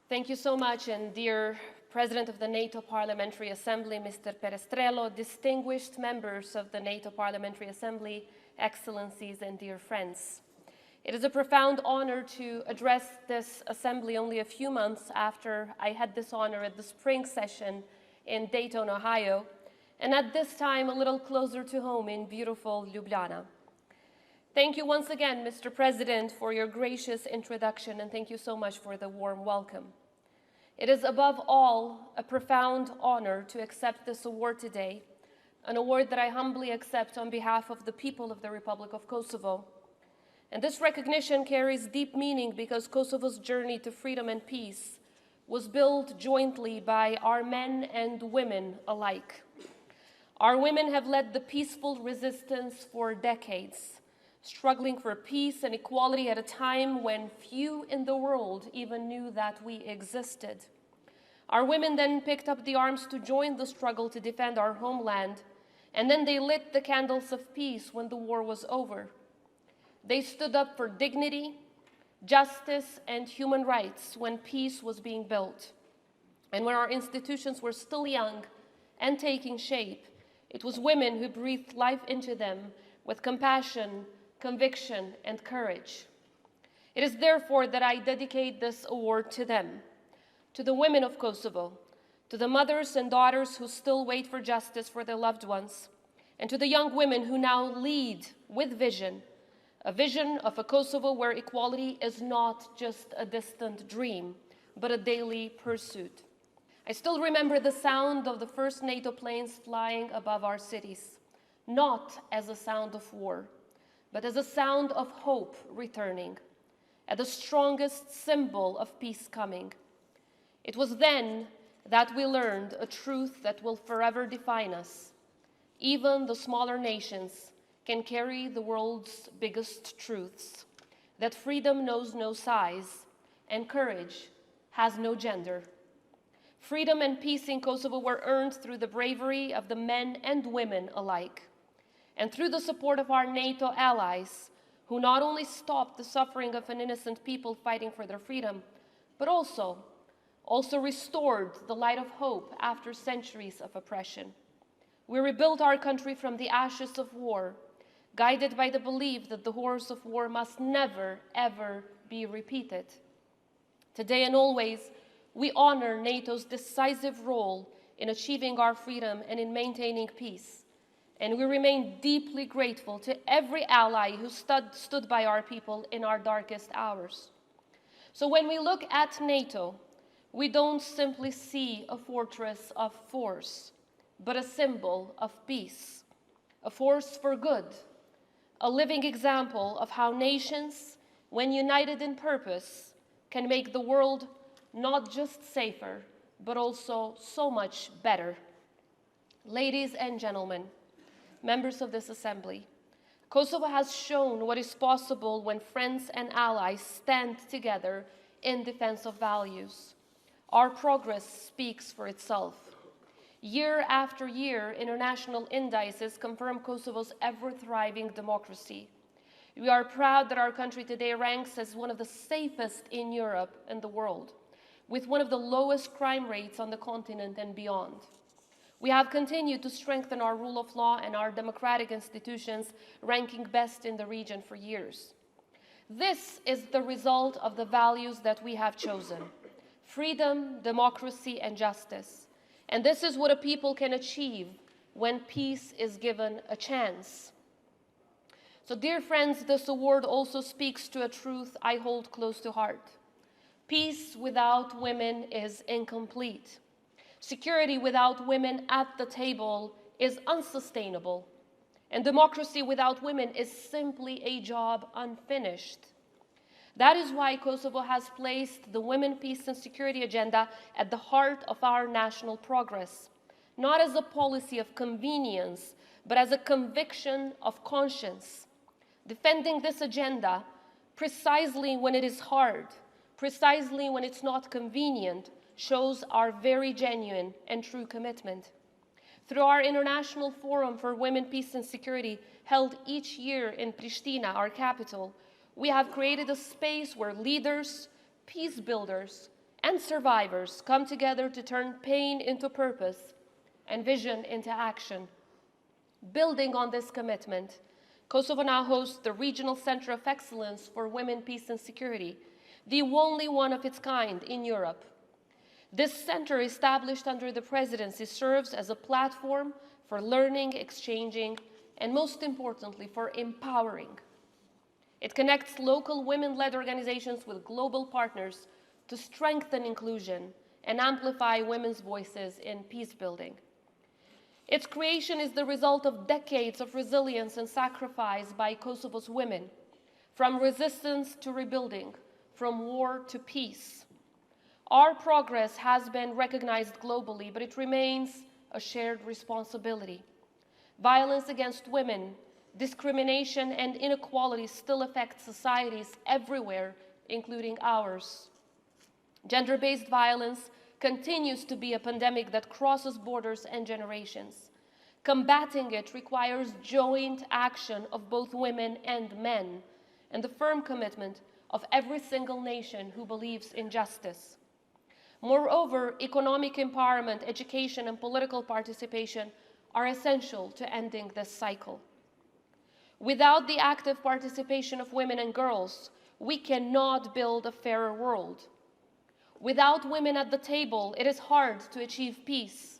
Thank you so much, and dear President of the NATO Parliamentary Assembly, Mr. Perestrello, distinguished members of the NATO Parliamentary Assembly, Excellencies, and dear friends. It is a profound honor to address this assembly only a few months after I had this honor at the spring session in Dayton, Ohio, and at this time a little closer to home in beautiful Ljubljana. Thank you once again, Mr. President, for your gracious introduction, and thank you so much for the warm welcome. It is above all a profound honor to accept this award today, an award that I humbly accept on behalf of the people of the Republic of Kosovo. And this recognition carries deep meaning because Kosovo's journey to freedom and peace was built jointly by our men and women alike. Our women have led the peaceful resistance for decades, struggling for peace and equality at a time when few in the world even knew that we existed. Our women then picked up the arms to join the struggle to defend our homeland, and then they lit the candles of peace when the war was over. They stood up for dignity, justice, and human rights when peace was being built. And when our institutions were still young and taking shape, it was women who breathed life into them with compassion, conviction, and courage. It is therefore that I dedicate this award to them, to the women of Kosovo, to the mothers and daughters who still wait for justice for their loved ones, and to the young women who now lead with vision, a vision of a Kosovo where equality is not just a distant dream, but a daily pursuit. I still remember the sound of the first NATO planes flying above our cities, not as a sound of war, but as a sound of hope returning, as the strongest symbol of peace coming. It was then that we learned a truth that will forever define us. Even the smaller nations can carry the world's biggest truths, that freedom knows no size and courage has no gender. Freedom and peace in Kosovo were earned through the bravery of the men and women alike, and through the support of our NATO allies, who not only stopped the suffering of an innocent people fighting for their freedom, but also restored the light of hope after centuries of oppression. We rebuilt our country from the ashes of war, guided by the belief that the horrors of war must never, ever be repeated. Today and always, we honor NATO's decisive role in achieving our freedom and in maintaining peace. And we remain deeply grateful to every ally who stood by our people in our darkest hours. So when we look at NATO, we don't simply see a fortress of force, but a symbol of peace, a force for good, a living example of how nations, when united in purpose, can make the world not just safer, but also so much better. Ladies and gentlemen, members of this assembly, Kosovo has shown what is possible when friends and allies stand together in defense of values. Our progress speaks for itself. Year after year, international indices confirm Kosovo's ever-thriving democracy. We are proud that our country today ranks as one of the safest in Europe and the world, with one of the lowest crime rates on the continent and beyond. We have continued to strengthen our rule of law and our democratic institutions, ranking best in the region for years. This is the result of the values that we have chosen: freedom, democracy, and justice. And this is what a people can achieve when peace is given a chance. So, dear friends, this award also speaks to a truth I hold close to heart. Peace without women is incomplete. Security without women at the table is unsustainable. And democracy without women is simply a job unfinished. That is why Kosovo has placed the women, peace, and security agenda at the heart of our national progress, not as a policy of convenience, but as a conviction of conscience. Defending this agenda precisely when it is hard, precisely when it's not convenient, shows our very genuine and true commitment. Through our International Forum for Women, Peace and Security, held each year in Pristina, our capital, we have created a space where leaders, peace builders, and survivors come together to turn pain into purpose and vision into action. Building on this commitment, Kosovo now hosts the Regional Center of Excellence for Women, Peace and Security, the only one of its kind in Europe. This center, established under the presidency, serves as a platform for learning, exchanging, and most importantly, for empowering. It connects local women-led organizations with global partners to strengthen inclusion and amplify women's voices in peace building. Its creation is the result of decades of resilience and sacrifice by Kosovo's women, from resistance to rebuilding, from war to peace. Our progress has been recognized globally, but it remains a shared responsibility. Violence against women, discrimination, and inequality still affect societies everywhere, including ours. Gender-based violence continues to be a pandemic that crosses borders and generations. Combating it requires joint action of both women and men, and the firm commitment of every single nation who believes in justice. Moreover, economic empowerment, education, and political participation are essential to ending this cycle. Without the active participation of women and girls, we cannot build a fairer world. Without women at the table, it is hard to achieve peace,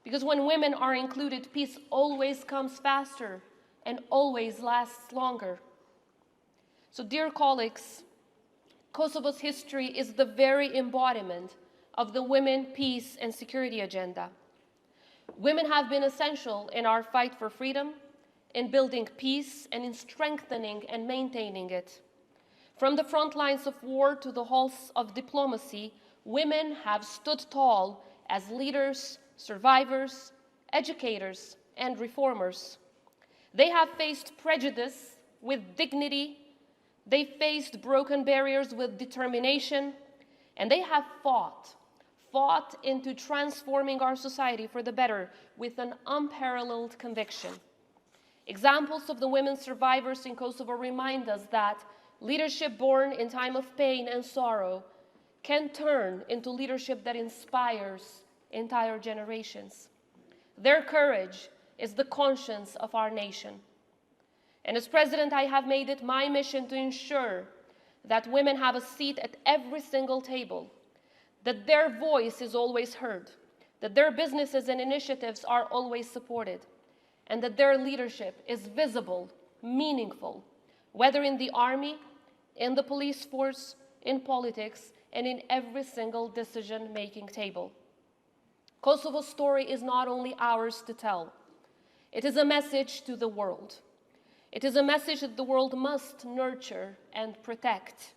because when women are included, peace always comes faster and always lasts longer. So, dear colleagues, Kosovo's history is the very embodiment of the women, peace, and security agenda. Women have been essential in our fight for freedom, in building peace, and in strengthening and maintaining it. From the front lines of war to the halls of diplomacy, women have stood tall as leaders, survivors, educators, and reformers. They have faced prejudice with dignity, they faced broken barriers with determination, and they have fought into transforming our society for the better with an unparalleled conviction. Examples of the women survivors in Kosovo remind us that leadership born in time of pain and sorrow can turn into leadership that inspires entire generations. Their courage is the conscience of our nation. And as president, I have made it my mission to ensure that women have a seat at every single table, that their voice is always heard, that their businesses and initiatives are always supported, and that their leadership is visible, meaningful, whether in the army, in the police force, in politics, and in every single decision-making table. Kosovo's story is not only ours to tell. It is a message to the world. It is a message that the world must nurture and protect.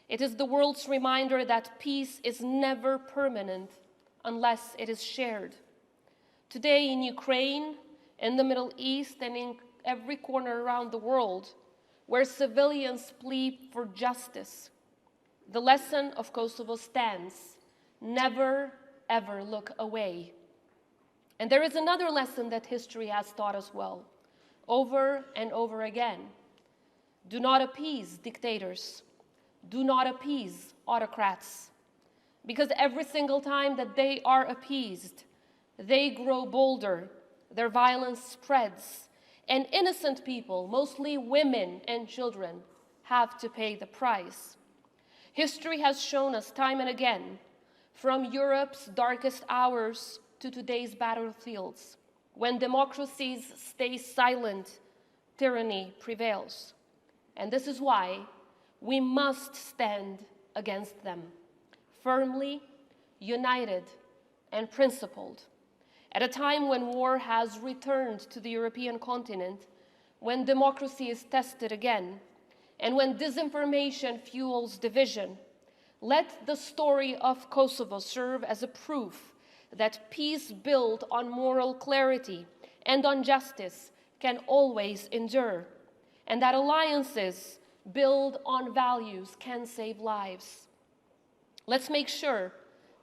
It is the world's reminder that peace is never permanent unless it is shared. Today in Ukraine, in the Middle East, and in every corner around the world, where civilians plead for justice, the lesson of Kosovo stands: never, ever look away. And there is another lesson that history has taught us well, over and over again. Do not appease dictators. Do not appease autocrats. Because every single time that they are appeased, they grow bolder, their violence spreads, and innocent people, mostly women and children, have to pay the price. History has shown us time and again, from Europe's darkest hours to today's battlefields, when democracies stay silent, tyranny prevails. And this is why we must stand against them, firmly, united, and principled. At a time when war has returned to the European continent, when democracy is tested again, and when disinformation fuels division, let the story of Kosovo serve as a proof that peace built on moral clarity and on justice can always endure, and that alliances built on values can save lives. Let's make sure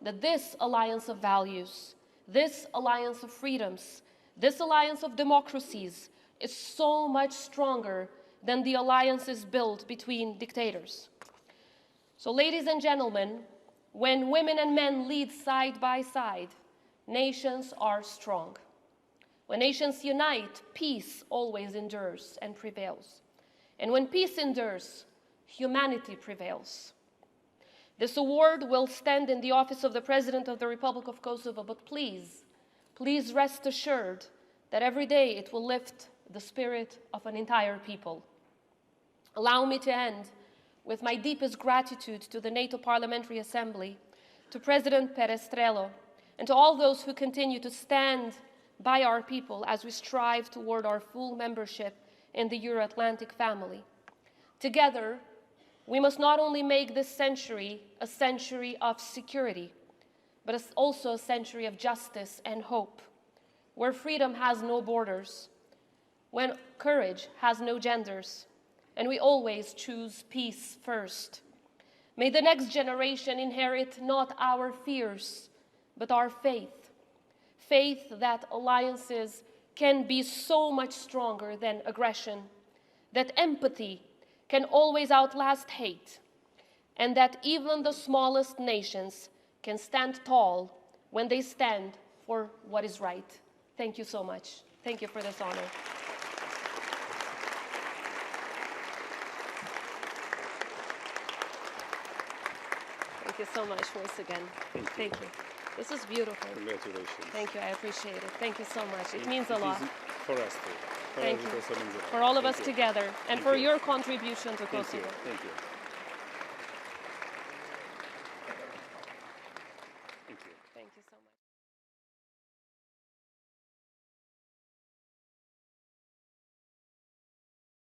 that this alliance of values, this alliance of freedoms, this alliance of democracies is so much stronger than the alliances built between dictators. So, ladies and gentlemen, When women and men lead side by side, nations are strong. When nations unite, peace always endures and prevails. And when peace endures, humanity prevails. This award will stand in the office of the President of the Republic of Kosovo, but please rest assured that every day it will lift the spirit of an entire people. Allow me to end with my deepest gratitude to the NATO Parliamentary Assembly, to President Perestrello, and to all those who continue to stand by our people as we strive toward our full membership in the Euro-Atlantic family. Together, we must not only make this century a century of security, but also a century of justice and hope, where freedom has no borders, when courage has no genders, and we always choose peace first. May the next generation inherit not our fears, but our faith. Faith that alliances can be so much stronger than aggression, that empathy can always outlast hate, and that even the smallest nations can stand tall when they stand for what is right. Thank you so much. Thank you for this honor. Thank you so much once again. Thank you. This is beautiful. Congratulations. Thank you. I appreciate it. Thank you so much. It means a lot. For us too. Thank you. For all of us together and for your contribution to Kosovo. Thank you.